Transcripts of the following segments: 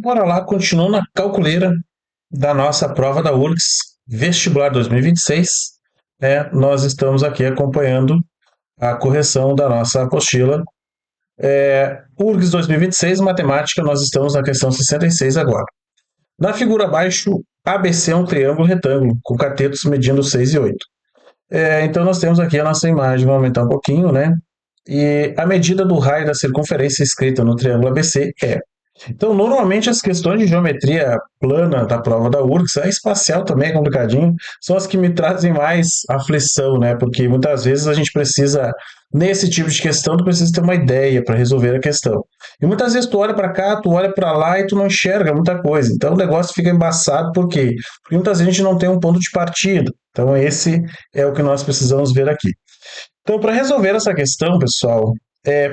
Bora lá, continuando na calculeira da nossa prova da URGS Vestibular 2026. Nós estamos aqui acompanhando a correção da nossa apostila. URGS 2026, matemática, nós estamos na questão 66 agora. Na figura abaixo, ABC é um triângulo retângulo, com catetos medindo 6 e 8. Então nós temos aqui a nossa imagem, vou aumentar um pouquinho, né? E a medida do raio da circunferência escrita no triângulo ABC é. Então, normalmente as questões de geometria plana da prova da URGS, a espacial também é complicadinho, são as que me trazem mais aflição, né? Porque muitas vezes a gente precisa, nesse tipo de questão, tu precisa ter uma ideia para resolver a questão. E muitas vezes tu olha para cá, tu olha para lá e tu não enxerga muita coisa. Então o negócio fica embaçado, por quê? Porque muitas vezes a gente não tem um ponto de partida. Então esse é o que nós precisamos ver aqui. Então, para resolver essa questão, pessoal,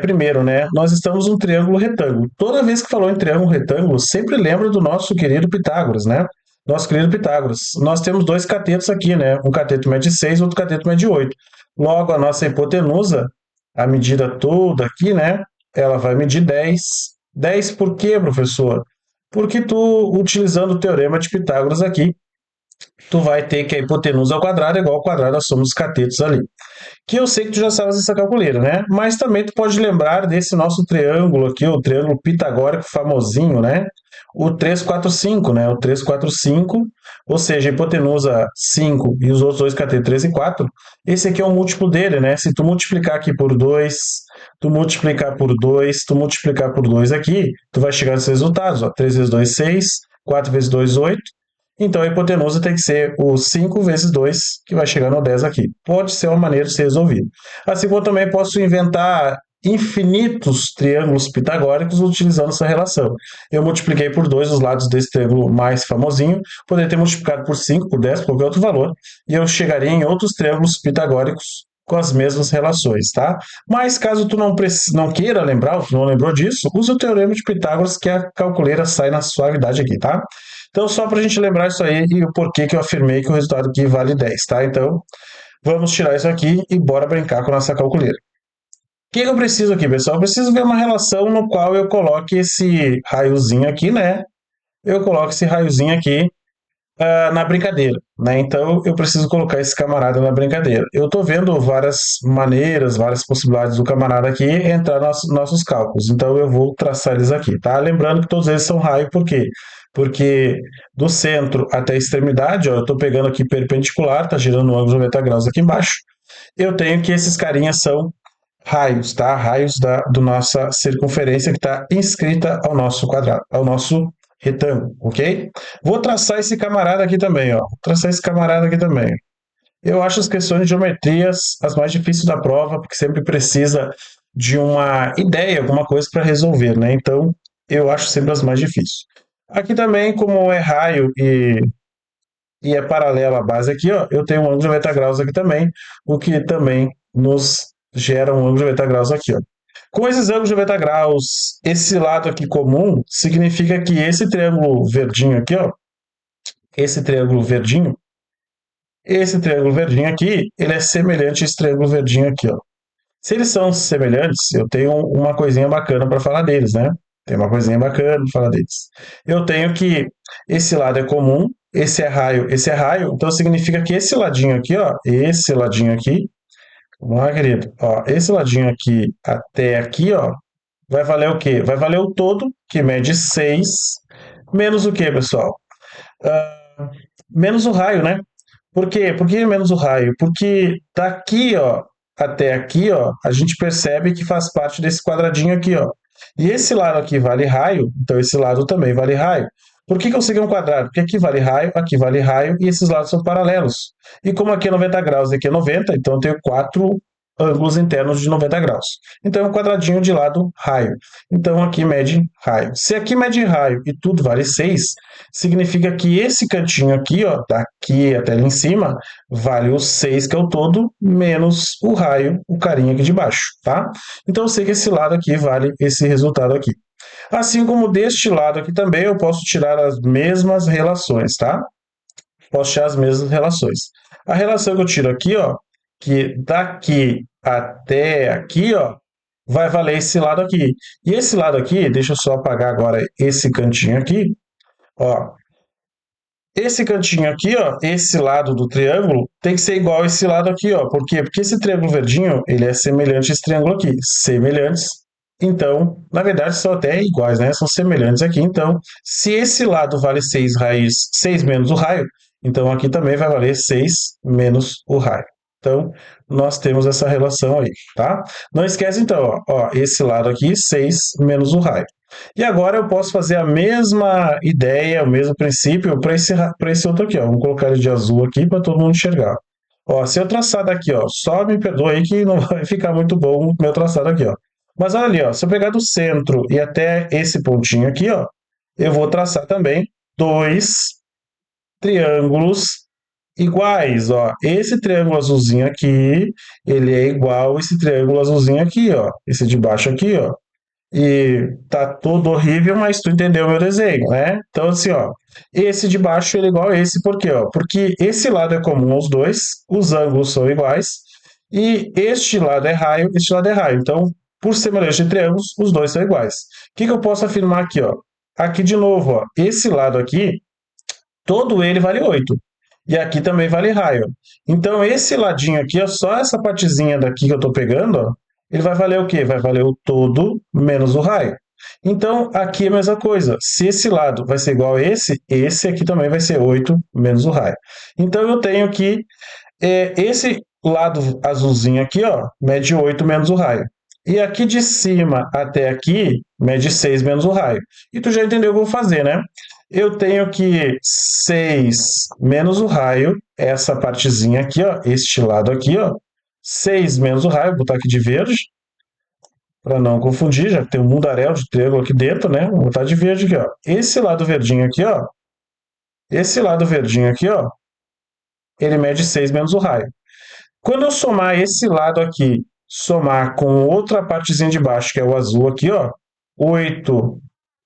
primeiro, né, nós estamos num triângulo retângulo. Toda vez que falou em triângulo retângulo, sempre lembra do nosso querido Pitágoras, né? Nosso querido Pitágoras. Nós temos dois catetos aqui, né? Um cateto mede 6, outro cateto mede 8. Logo, a nossa hipotenusa, a medida toda aqui, né? Ela vai medir 10. 10 por quê, professor? Porque tu, utilizando o teorema de Pitágoras aqui, tu vai ter que a hipotenusa ao quadrado é igual ao quadrado da soma dos catetos ali. Que eu sei que tu já sabes essa calculeira, né? Mas também tu pode lembrar desse nosso triângulo aqui, o triângulo pitagórico famosinho, né? O 345, né? O 345, ou seja, a hipotenusa 5 e os outros dois catetos 3 e 4, esse aqui é o múltiplo dele, né? Se tu multiplicar aqui por 2, tu multiplicar por 2, tu multiplicar por 2 aqui, tu vai chegar nesses resultados, ó. 3 vezes 2, 6, 4 vezes 2, 8, então a hipotenusa tem que ser o 5 vezes 2, que vai chegar no 10 aqui. Pode ser uma maneira de ser resolvido. Assim como eu também posso inventar infinitos triângulos pitagóricos utilizando essa relação. Eu multipliquei por 2 os lados desse triângulo mais famosinho, poderia ter multiplicado por 5, por 10, por qualquer outro valor, e eu chegaria em outros triângulos pitagóricos com as mesmas relações, tá? Mas caso tu não queira lembrar, ou tu não lembrou disso, usa o teorema de Pitágoras que a calculeira sai na suavidade aqui, tá? Então, só para a gente lembrar isso aí e o porquê que eu afirmei que o resultado aqui vale 10, tá? Então, vamos tirar isso aqui e bora brincar com a nossa calculeira. O que eu preciso aqui, pessoal? Eu preciso ver uma relação no qual eu coloque esse raiozinho aqui, né? Eu coloco esse raiozinho aqui na brincadeira, né? Então, eu preciso colocar esse camarada na brincadeira. Eu estou vendo várias maneiras, várias possibilidades do camarada aqui entrar nos nossos cálculos. Então, eu vou traçar eles aqui, tá? Lembrando que todos eles são raio, por quê? Porque do centro até a extremidade, ó, eu estou pegando aqui perpendicular, tá girando um ângulo de 90 graus aqui embaixo. Eu tenho que esses carinhas são raios, tá? Raios do nossa circunferência que está inscrita ao nosso quadrado, ao nosso retângulo, ok? Vou traçar esse camarada aqui também, ó. Vou traçar esse camarada aqui também. Eu acho as questões de geometrias as mais difíceis da prova, porque sempre precisa de uma ideia, alguma coisa para resolver, né? Então, eu acho sempre as mais difíceis. Aqui também, como é raio e é paralelo à base aqui, ó, eu tenho um ângulo de 90 graus aqui também, o que também nos gera um ângulo de 90 graus aqui, ó. Com esses ângulos de 90 graus, esse lado aqui comum significa que esse triângulo verdinho aqui, ó, esse triângulo verdinho aqui, ele é semelhante a esse triângulo verdinho aqui, ó. Se eles são semelhantes, eu tenho uma coisinha bacana para falar deles, né? Tem uma coisinha bacana para falar deles. Eu tenho que esse lado é comum, esse é raio, então significa que esse ladinho aqui, ó, esse ladinho aqui, vamos lá, querido, ó, esse ladinho aqui até aqui, ó, vai valer o quê? Vai valer o todo, que mede 6, menos o quê, pessoal? Menos o raio, né? Por quê? Por que menos o raio? Porque daqui, ó, até aqui, ó, a gente percebe que faz parte desse quadradinho aqui, ó. E esse lado aqui vale raio, então esse lado também vale raio. Por que eu segui um quadrado? Porque aqui vale raio e esses lados são paralelos. E como aqui é 90 graus e aqui é 90, então eu tenho 4 ângulos internos de 90 graus. Então é um quadradinho de lado raio. Então aqui mede raio. Se aqui mede raio e tudo vale 6, significa que esse cantinho aqui, ó, daqui até ali em cima, vale o 6, que é o todo, menos o raio, o carinha aqui de baixo, tá? Então eu sei que esse lado aqui vale esse resultado aqui. Assim como deste lado aqui também, eu posso tirar as mesmas relações, tá? Posso tirar as mesmas relações. A relação que eu tiro aqui, ó, que daqui até aqui, ó, vai valer esse lado aqui. E esse lado aqui, deixa eu só apagar agora esse cantinho aqui, ó. Esse cantinho aqui, ó, esse lado do triângulo, tem que ser igual a esse lado aqui, ó. Por quê? Porque esse triângulo verdinho, ele é semelhante a esse triângulo aqui. Semelhantes. Então, na verdade, são até iguais, né? São semelhantes aqui. Então, se esse lado vale 6 raiz, 6 menos o raio, então aqui também vai valer 6 menos o raio. Então, nós temos essa relação aí, tá? Não esquece, então, ó, esse lado aqui, 6 menos o raio. E agora eu posso fazer a mesma ideia, o mesmo princípio para esse outro aqui, ó. Vamos colocar ele de azul aqui para todo mundo enxergar. Ó, se eu traçar daqui, ó, só me perdoe aí que não vai ficar muito bom o meu traçado aqui, ó. Mas olha ali, ó, se eu pegar do centro e até esse pontinho aqui, ó, eu vou traçar também dois triângulos iguais, ó. Esse triângulo azulzinho aqui, ele é igual a esse triângulo azulzinho aqui, ó. Esse de baixo aqui, ó. E tá tudo horrível, mas tu entendeu o meu desenho, né? Então, assim, ó, esse de baixo ele é igual a esse, por quê? Ó? Porque esse lado é comum aos dois, os ângulos são iguais, e este lado é raio, este lado é raio. Então, por semelhança de triângulos, os dois são iguais. O que que eu posso afirmar aqui, ó? Aqui de novo, ó, esse lado aqui, todo ele vale 8. E aqui também vale raio. Então, esse ladinho aqui, ó, só essa partezinha daqui que eu estou pegando, ó, ele vai valer o quê? Vai valer o todo menos o raio. Então, aqui é a mesma coisa. Se esse lado vai ser igual a esse aqui também vai ser 8 menos o raio. Então, eu tenho que esse lado azulzinho aqui, ó, mede 8 menos o raio. E aqui de cima até aqui, mede 6 menos o raio. E tu já entendeu o que eu vou fazer, né? Eu tenho que 6 menos o raio, essa partezinha aqui, ó, este lado aqui, ó, 6 menos o raio, vou botar aqui de verde, para não confundir, já que tem um mundaréu de triângulo aqui dentro, né? Vou botar de verde aqui, ó. Esse lado verdinho aqui, ó, esse lado verdinho aqui, ó, ele mede 6 menos o raio. Quando eu somar esse lado aqui, somar com outra partezinha de baixo, que é o azul aqui, ó, 8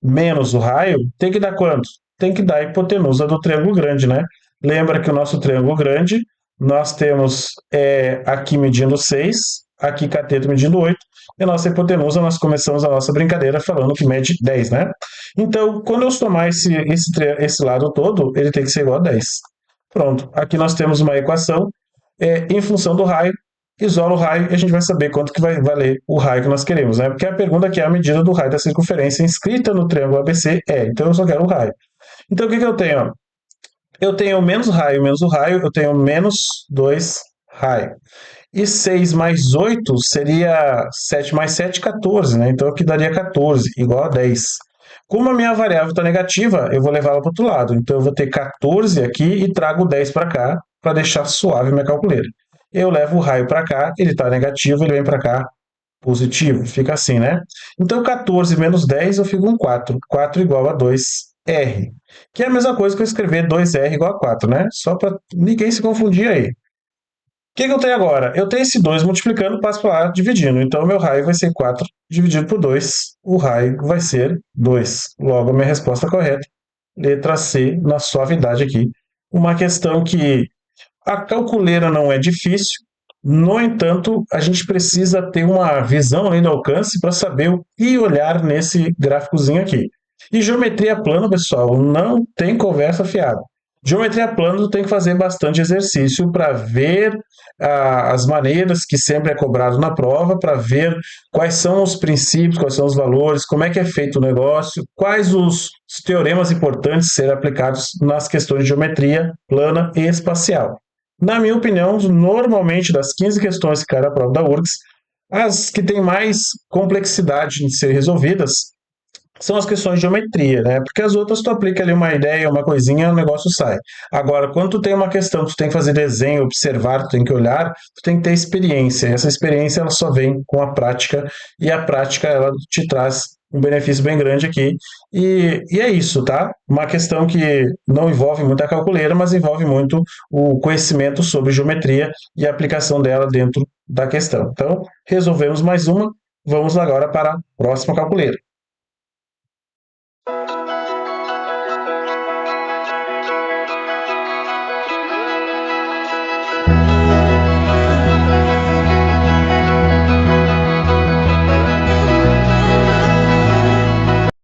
menos o raio, tem que dar quanto? Tem que dar a hipotenusa do triângulo grande, né? Lembra que o nosso triângulo grande, nós temos aqui medindo 6, aqui cateto medindo 8, e a nossa hipotenusa, nós começamos a nossa brincadeira falando que mede 10, né? Então, quando eu somar esse lado todo, ele tem que ser igual a 10. Pronto, aqui nós temos uma equação em função do raio, isola o raio e a gente vai saber quanto que vai valer o raio que nós queremos, né? Porque a pergunta aqui é a medida do raio da circunferência inscrita no triângulo ABC então eu só quero o raio. Então o que que eu tenho? Eu tenho menos o raio, eu tenho menos 2 raio. E 6 mais 8 seria 7 mais 7, 14, né? Então aqui daria 14, igual a 10. Como a minha variável está negativa, eu vou levá-la para o outro lado. Então eu vou ter 14 aqui e trago 10 para cá, para deixar suave minha calculeira. Eu levo o raio para cá, ele está negativo, ele vem para cá positivo. Fica assim, né? Então 14 menos 10 eu fico com 4. 4 igual a 2R. Que é a mesma coisa que eu escrever 2R igual a 4, né? Só para ninguém se confundir aí. O que que eu tenho agora? Eu tenho esse 2 multiplicando, passo para lá dividindo. Então, o meu raio vai ser 4 dividido por 2. O raio vai ser 2. Logo, a minha resposta correta. Letra C, na suavidade aqui. Uma questão que a calculeira não é difícil. No entanto, a gente precisa ter uma visão além do alcance para saber o que olhar nesse gráficozinho aqui. E geometria plana, pessoal, não tem conversa fiada. Geometria plana tu tem que fazer bastante exercício para ver as maneiras que sempre é cobrado na prova, para ver quais são os princípios, quais são os valores, como é que é feito o negócio, quais os teoremas importantes a serem aplicados nas questões de geometria plana e espacial. Na minha opinião, normalmente das 15 questões que caem na prova da URGS, as que têm mais complexidade de ser resolvidas são as questões de geometria, né? Porque as outras tu aplica ali uma ideia, uma coisinha, o negócio sai. Agora, quando tu tem uma questão, tu tem que fazer desenho, observar, tu tem que olhar, tu tem que ter experiência. E essa experiência ela só vem com a prática e a prática ela te traz um benefício bem grande aqui. E é isso, tá? Uma questão que não envolve muita calculeira, mas envolve muito o conhecimento sobre geometria e a aplicação dela dentro da questão. Então, resolvemos mais uma. Vamos agora para a próxima calculeira.